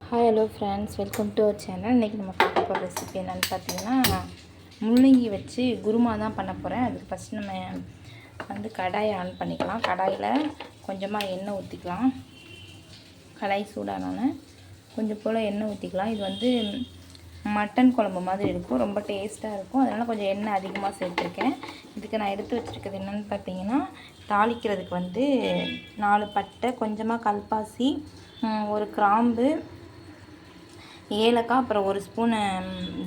Hi hello friends, welcome to our channel. இன்றைக்கி நம்ம பார்க்க போகிற ரெசிபி என்னென்னு பார்த்தீங்கன்னா, முள்ளங்கி வச்சு குருமா தான் பண்ண போகிறேன். அதுக்கு ஃபஸ்ட்டு நம்ம கடாயை ஆன் பண்ணிக்கலாம். கடாயில் கொஞ்சமாக எண்ணெய் ஊற்றிக்கலாம். கடாய் சூடானோன்னு கொஞ்சம் போல் எண்ணெய் ஊற்றிக்கலாம். இது மட்டன் குழம்பு மாதிரி இருக்கும், ரொம்ப டேஸ்ட்டாக இருக்கும். அதனால் கொஞ்சம் எண்ணெய் அதிகமாக சேர்த்துருக்கேன். இதுக்கு நான் எடுத்து வச்சுருக்கிறது என்னென்னு பார்த்தீங்கன்னா, தாளிக்கிறதுக்கு 4 பட்டை, கொஞ்சமாக கல்பாசி, ஒரு கிராம்பு, ஏலக்காய், அப்புறம் 1 ஸ்பூனு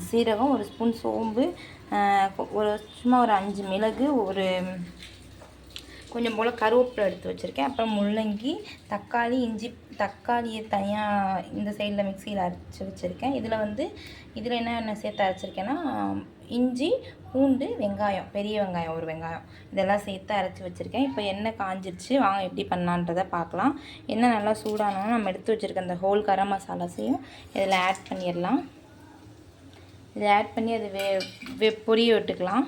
சீரகம், 1 ஸ்பூன் சோம்பு, சும்மா ஒரு 5 மிளகு, கொஞ்சம் போல் கருவேப்பிலை எடுத்து வச்சுருக்கேன். அப்புறம் முள்ளங்கி, தக்காளி, இஞ்சி, தக்காளியை தனியாக இந்த சைடில் மிக்சியில் அரைச்சி வச்சுருக்கேன். இதில் என்ன சேர்த்து அரைச்சிருக்கேன்னா, இஞ்சி, பூண்டு, வெங்காயம், பெரிய வெங்காயம் 1 வெங்காயம், இதெல்லாம் சேர்த்து அரைச்சி வச்சுருக்கேன். இப்போ எண்ணெய் காஞ்சிருச்சு, வாங்க எப்படி பண்ணலான்றதை பார்க்கலாம். எண்ணெய் நல்லா சூடானோன்னா நம்ம எடுத்து வச்சுருக்க அந்த ஹோல் கரம் மசாலாஸையும் இதில் ஆட் பண்ணிடலாம். இதை ஆட் பண்ணி அது பொரிய விட்டுக்கலாம்.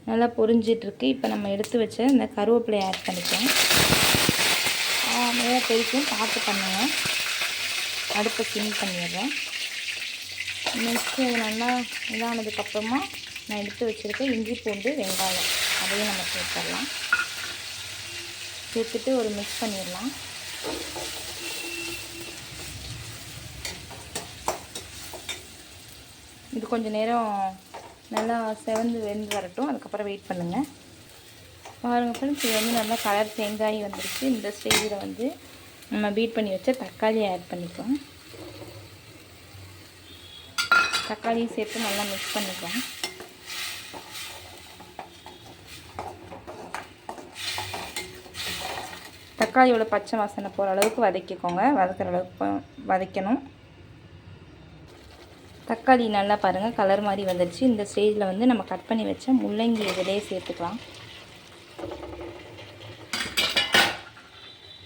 நல்லா பொரிஞ்சிட்ருக்கு. இப்போ நம்ம எடுத்து வச்ச இந்த கருவேப்பிலையை ஆட் பண்ணிக்கலாம். நல்லா பொரிக்கும், பார்த்து பண்ணுங்க. அடுப்பை சிம் பண்ணிடுறேன். நெக்ஸ்ட்டு அது நல்லா இதானதுக்கப்புறமா நான் எடுத்து வச்சுருக்கேன் இஞ்சி, பூண்டு, வெங்காயம், அதையும் நம்ம சேர்த்துடலாம். சேர்த்துட்டு ஒரு மிக்ஸ் பண்ணிடலாம். இது கொஞ்சம் நேரம் நல்லா செவந்து வெந்து வரட்டும். அதுக்கப்புறம் வெயிட் பண்ணுங்கள். பாருங்கள் ஃப்ரெண்ட்ஸ், இது நல்லா கலர் தேங்காய் வந்துருச்சு. இந்த ஸ்டேஜில் நம்ம பீட் பண்ணி வச்ச தக்காளியை ஆட் பண்ணிக்கலாம். தக்காளியும் சேர்த்து நல்லா மிக்ஸ் பண்ணிக்கலாம். தக்காளியோட பச்சை வாசனை போகிற அளவுக்கு வதக்கிக்கோங்க. வதக்கிற அளவுக்கு வதக்கணும். தக்காளி நல்லா பாருங்கள் கலர் மாதிரி வந்துடுச்சு. இந்த ஸ்டேஜில் நம்ம கட் பண்ணி வச்ச முள்ளங்கி இதிலே சேர்த்துக்கலாம்.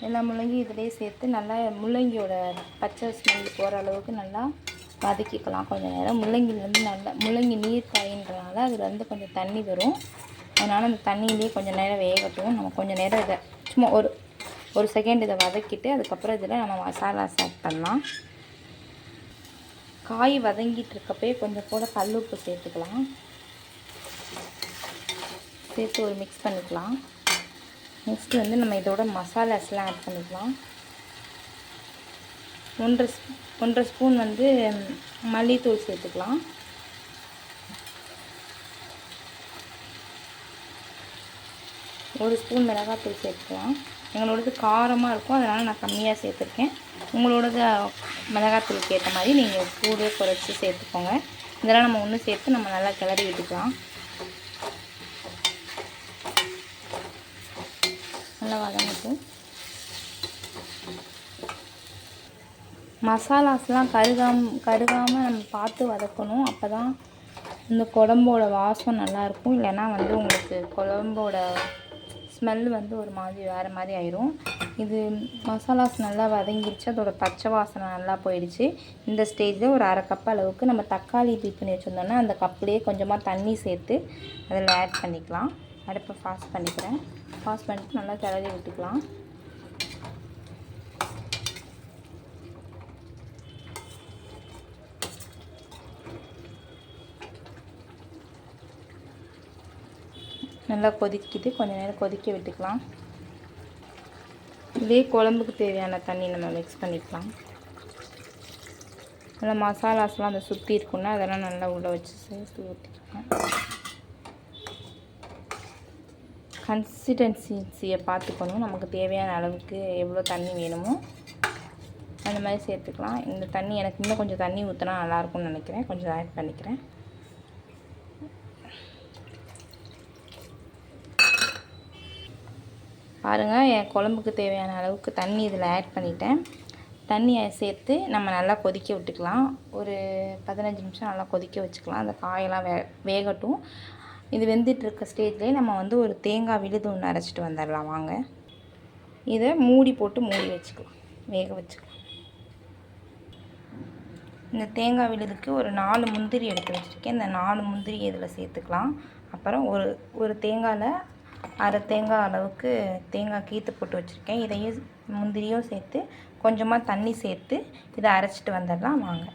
எல்லா முள்ளங்கி இதிலே சேர்த்து நல்லா முள்ளங்கியோட பச்சை ஸ்மெல் போகிற அளவுக்கு நல்லா வதக்கிக்கலாம் கொஞ்சம் நேரம். முள்ளங்கி நீர் காயின்றனால அதில் கொஞ்சம் தண்ணி வரும். அதனால் அந்த தண்ணியிலே கொஞ்சம் நேரம் வேகட்டும். நம்ம கொஞ்சம் நேரம் இதை சும்மா ஒரு செகண்ட் இதை வதக்கிட்டு அதுக்கப்புறம் இதில் நம்ம மசாலாஸ் ஆட் பண்ணலாம். காய் வதங்கிட்டு இருக்கப்பே கொஞ்சம் போல் கல்லுப்பு சேர்த்துக்கலாம். சேர்த்து ஒரு மிக்ஸ் பண்ணிக்கலாம். நெக்ஸ்ட்டு நம்ம இதோட மசாலாஸ்லாம் ஆட் பண்ணிக்கலாம். 1.5 ஸ்பூன் மல்லித்தூள் சேர்த்துக்கலாம். 1 ஸ்பூன் மிளகாத்தூள் சேர்த்துக்கலாம். எங்களோடது காரமாக இருக்கும், அதனால் நான் கம்மியாக சேர்த்துருக்கேன். உங்களோடது மிளகாத்தூளுக்கு ஏற்ற மாதிரி நீங்கள் கூட குறைச்சி சேர்த்துக்கோங்க. இதெல்லாம் நம்ம ஒன்று சேர்த்து நம்ம நல்லா கிளறி விட்டுக்கலாம். நல்லா வதங்கட்டும். மசாலாஸ்லாம் கருகாமல் நம்ம பார்த்து வதக்கணும். அப்போ தான் இந்த குழம்போட வாசம் நல்லாயிருக்கும். இல்லைன்னா உங்களுக்கு குழம்போட ஸ்மெல் ஒரு மாதிரி வேறு மாதிரி ஆயிரும். இது மசாலாஸ் நல்லா வதங்கிடுச்சு, அதோட பச்சை வாசனை நல்லா போயிடுச்சு. இந்த ஸ்டேஜில் ஒரு 1/2 கப் அளவுக்கு நம்ம தக்காளி பீட் பண்ணி வச்சுருந்தோன்னா அந்த கப்லேயே கொஞ்சமாக தண்ணி சேர்த்து அதில் ஆட் பண்ணிக்கலாம். அடுப்பை ஃபாஸ்ட் பண்ணிக்கிறேன். ஃபாஸ்ட் பண்ணிட்டு நல்லா கிளறி விட்டுக்கலாம். நல்லா கொதிக்குது, கொஞ்சம் நேரம் கொதிக்க விட்டுக்கலாம். இதே குழம்புக்கு தேவையான தண்ணி நம்ம மிக்ஸ் பண்ணிக்கலாம். நல்லா மசாலாஸ்லாம் சுற்றி இருக்குன்னா அதெல்லாம் நல்லா உள்ளே வச்சு சேர்த்து ஊற்றிக்கலாம். கன்சிஸ்டன்சியை பார்த்துக்கணும். நமக்கு தேவையான அளவுக்கு எவ்வளோ தண்ணி வேணுமோ அந்த மாதிரி சேர்த்துக்கலாம். இந்த தண்ணி எனக்கு இன்னும் கொஞ்சம் தண்ணி ஊற்றினா நல்லாயிருக்கும்னு நினைக்கிறேன். கொஞ்சம் ஆட் பண்ணிக்கிறேன். பாருங்கள், என் குழம்புக்கு தேவையான அளவுக்கு தண்ணி இதில் ஆட் பண்ணிட்டேன். தண்ணியை சேர்த்து நம்ம நல்லா கொதிக்க விட்டுக்கலாம். ஒரு 15 நிமிஷம் நல்லா கொதிக்க வச்சுக்கலாம். அந்த காயெல்லாம் வேகட்டும். இது வெந்துட்டுருக்க ஸ்டேஜ்லேயே நம்ம ஒரு தேங்காய் விழுது ஒன்று அரைச்சிட்டு வந்துடலாம். வாங்க, இதை மூடி போட்டு மூடி வச்சுக்கலாம், வேக வச்சுக்கலாம். இந்த தேங்காய் விழுதுக்கு ஒரு 4 முந்திரி எடுத்து வச்சுருக்கேன். இந்த 4 முந்திரி இதில் சேர்த்துக்கலாம். அப்புறம் ஒரு தேங்காயில் 1/2 தேங்காய் அளவுக்கு தேங்காய் கீற்று போட்டு வச்சுருக்கேன். இதையும் முந்திரியும் சேர்த்து கொஞ்சமாக தண்ணி சேர்த்து இதை அரைச்சிட்டு வந்துடலாம் வாங்க.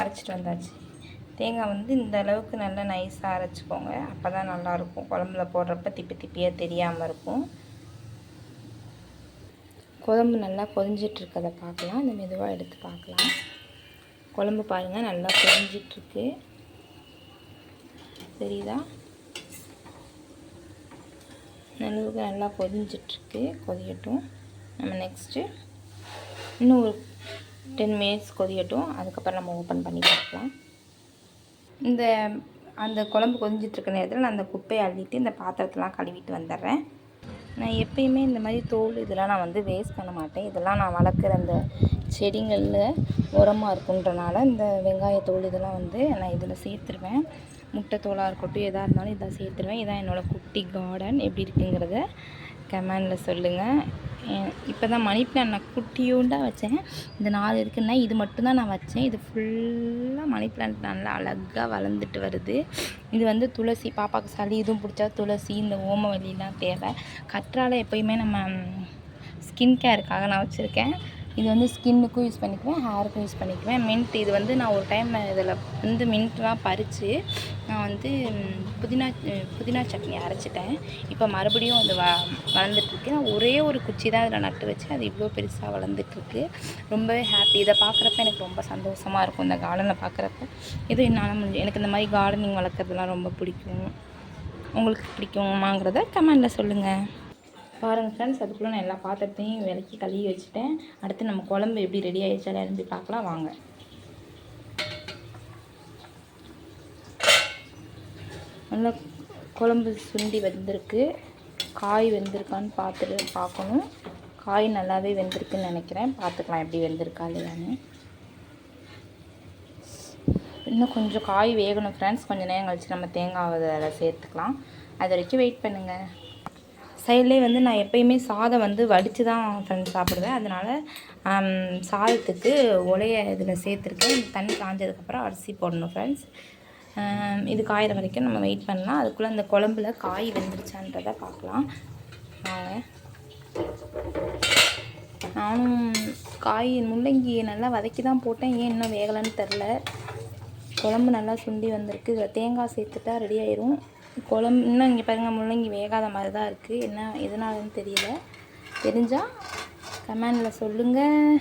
அரைச்சிட்டு வந்தாச்சு. தேங்காய் வந்து இந்த அளவுக்கு நல்லா நைஸாக அரைச்சிக்கோங்க. அப்போ தான் நல்லாயிருக்கும். குழம்புல போடுறப்ப திப்பி திப்பியாக தெரியாமல் இருக்கும். குழம்பு நல்லா கொதிஞ்சிட்ருக்கதை பார்க்கலாம். இந்த மெதுவாக எடுத்து பார்க்கலாம். குழம்பு பாருங்கள் நல்லா கொதிஞ்சிட்ருக்கு. தெரியுதா? அளவுக்கு நல்லா கொதிஞ்சிட்ருக்கு. கொதியட்டும். நம்ம நெக்ஸ்ட்டு இன்னும் ஒரு 10 மினிட்ஸ் கொதியட்டும். அதுக்கப்புறம் நம்ம ஓப்பன் பண்ணி பார்க்கலாம். அந்த குழம்பு கொதிஞ்சிட்ருக்க நேரத்தில் நான் அந்த குப்பையை அள்ளிட்டு இந்த பாத்திரத்தெலாம் கழுவிட்டு வந்துடுறேன். நான் எப்பயுமே இந்த மாதிரி தோல் இதெல்லாம் நான் வந்து வேஸ்ட் பண்ண மாட்டேன். இதெல்லாம் நான் வளர்க்குற அந்த செடிகளில் உரமாக இருக்குன்றனால இந்த வெங்காயத்தோல் இதெல்லாம் வந்து நான் இதில் சேர்த்துருவேன். முட்டை தோலாக இருக்கட்டும், எதாக இருந்தாலும் இதை சேர்த்துருவேன். இதான் என்னோடய குட்டி கார்டன். எப்படி இருக்குங்கிறத கமெண்டில் சொல்லுங்கள். இப்போ தான் மணி பிளான் நான் குட்டியூண்டாக வச்சேன். இந்த 4 இருக்குன்னா இது மட்டும்தான் நான் வச்சேன். இது ஃபுல்லாக மணி பிளான்ட் நல்லா அழகாக வளர்ந்துட்டு வருது. இது வந்து துளசி, பாப்பாவுக்கு சளி இதுவும் பிடிச்சா துளசி, இந்த ஓமவல்லிலாம் தேவை. கற்றாழை எப்போயுமே நம்ம ஸ்கின் கேருக்காக நான் வச்சுருக்கேன். இது வந்து ஸ்கின்னுக்கும் யூஸ் பண்ணிக்குவேன், ஹேருக்கும் யூஸ் பண்ணிக்குவேன். மின்ட் இது வந்து நான் ஒரு டைம் இதில் வந்து மின்ட்லாம் பறித்து நான் வந்து புதினா சட்னி அரைச்சிட்டேன். இப்போ மறுபடியும் அது வளர்ந்துட்டுருக்கு. நான் ஒரே ஒரு குச்சி தான் இதில் நட்டு வச்சு அது இவ்வளோ பெருசாக வளர்ந்துட்டுருக்கு. ரொம்பவே ஹாப்பி. இதை பார்க்குறப்ப எனக்கு ரொம்ப சந்தோஷமாக இருக்கும். இந்த கார்டனை பார்க்குறப்ப இது என்னால் எனக்கு இந்த மாதிரி கார்டனிங் வளர்க்குறதுலாம் ரொம்ப பிடிக்கும். உங்களுக்கு பிடிக்குமாங்கிறத கமெண்டில் சொல்லுங்கள். பாருங்கள் ஃப்ரெண்ட்ஸ், அதுக்குள்ளே நான் எல்லா பாத்திரத்தையும் விளக்கி கழுவி வச்சுட்டேன். அடுத்து நம்ம குழம்பு எப்படி ரெடி ஆகிடுச்சா இருந்து பார்க்கலாம் வாங்க. நல்லா குழம்பு சுண்டி வெந்திருக்கு. காய் வெந்திருக்கான்னு பார்க்கணும். காய் நல்லாவே வெந்திருக்குன்னு நினைக்கிறேன். பார்த்துக்கலாம் எப்படி வெந்திருக்கா இல்லையான்னு. இன்னும் கொஞ்சம் காய் வேகணும் ஃப்ரெண்ட்ஸ். கொஞ்சம் நேரம் கழிச்சு நம்ம தேங்காய் அதில் சேர்த்துக்கலாம். அது வரைக்கும் வெயிட் பண்ணுங்கள். சைட்லேயே வந்து நான் எப்போயுமே சாதம் வந்து வடித்து தான் ஃப்ரெண்ட்ஸ் சாப்பிடுவேன். அதனால் சாதத்துக்கு உலைய இதில் சேர்த்துருக்கேன். இந்த தண்ணி காஞ்சதுக்கப்புறம் அரிசி போடணும் ஃப்ரெண்ட்ஸ். இது காயிற வரைக்கும் நம்ம வெயிட் பண்ணலாம். அதுக்குள்ளே அந்த குழம்புல காய் வெந்துருச்சான்றதை பார்க்கலாம் வாங்க. நானும் காய் முள்ளங்கி நல்லா வதக்கி தான் போட்டேன். ஏன் இன்னும் வேகலைன்னு தெரில. குழம்பு நல்லா சுண்டி வந்திருக்கு. இதில் தேங்காய் சேர்த்துட்டா ரெடி ஆயிரும். குழம்பு இன்னும் இங்கே பாருங்கள் முள்ளங்கி வேகாத மாதிரி தான் இருக்குது. என்ன எதனாலன்னு தெரியல. தெரிஞ்சால் கமெண்டில் சொல்லுங்கள்.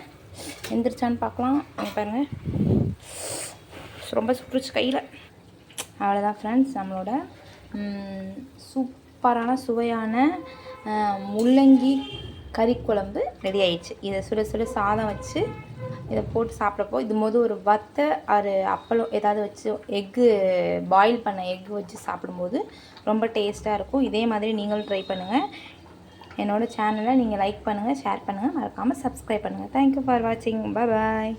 எந்திரிச்சான்னு பார்க்கலாம். அங்கே பாருங்கள் ரொம்ப சுற்றுச்சு கையில். அவ்வளோதான் ஃப்ரெண்ட்ஸ், நம்மளோட சூப்பரான சுவையான முள்ளங்கி கறி குழம்பு ரெடி ஆயிடுச்சு. இதை சுட சுட சாதம் வச்சு இதை போட்டு சாப்பிட்றப்போ இது ஒரு வத்தை ஒரு அப்பளம் ஏதாவது வச்சு பாயில் பண்ண எக்கு வச்சு சாப்பிடும்போது ரொம்ப டேஸ்ட்டாக இருக்கும். இதே மாதிரி நீங்களும் ட்ரை பண்ணுங்கள். என்னோடய சேனலை நீங்கள் லைக் பண்ணுங்கள், ஷேர் பண்ணுங்கள், மறக்காமல் சப்ஸ்கிரைப் பண்ணுங்கள். தேங்க்யூ ஃபார் வாட்சிங். பாய்.